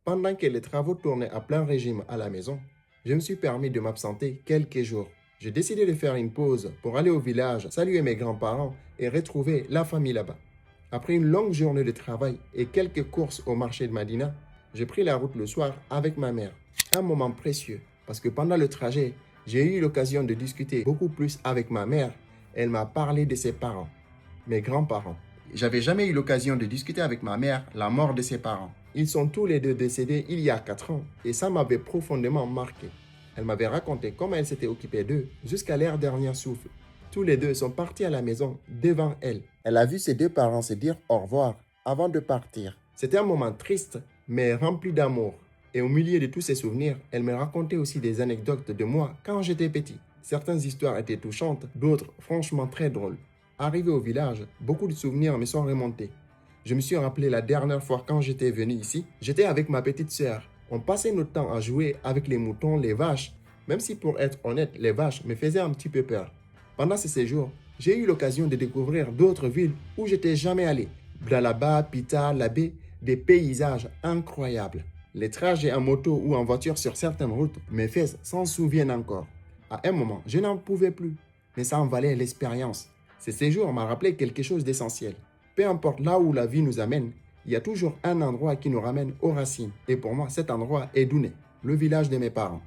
Pendant que les travaux tournaient à plein régime à la maison, je me suis permis de m'absenter quelques jours. J'ai décidé de faire une pause pour aller au village, saluer mes grands-parents et retrouver la famille là-bas. Après une longue journée de travail et quelques courses au marché de Madina, j'ai pris la route le soir avec ma mère. Un moment précieux parce que pendant le trajet, j'ai eu l'occasion de discuter beaucoup plus avec ma mère. Elle m'a parlé de ses parents, mes grands-parents. J'avais jamais eu l'occasion de discuter avec ma mère la mort de ses parents. Ils sont tous les deux décédés il y a 4 ans et ça m'avait profondément marqué. Elle m'avait raconté comment elle s'était occupée d'eux jusqu'à leur dernier souffle. Tous les deux sont partis à la maison devant elle. Elle a vu ses deux parents se dire au revoir avant de partir. C'était un moment triste mais rempli d'amour. Et au milieu de tous ces souvenirs, elle me racontait aussi des anecdotes de moi quand j'étais petit. Certaines histoires étaient touchantes, d'autres franchement très drôles. Arrivé au village, beaucoup de souvenirs me sont remontés. Je me suis rappelé la dernière fois quand j'étais venu ici, j'étais avec ma petite sœur. On passait notre temps à jouer avec les moutons, les vaches, même si pour être honnête, les vaches me faisaient un petit peu peur. Pendant ce séjour, j'ai eu l'occasion de découvrir d'autres villes où j'étais jamais allé. Blalaba, Pita, Labé, des paysages incroyables. Les trajets en moto ou en voiture sur certaines routes, mes fesses s'en souviennent encore. À un moment, je n'en pouvais plus, mais ça en valait l'expérience. Ce séjour m'a rappelé quelque chose d'essentiel. Peu importe là où la vie nous amène, il y a toujours un endroit qui nous ramène aux racines. Et pour moi, cet endroit est Douné, le village de mes parents.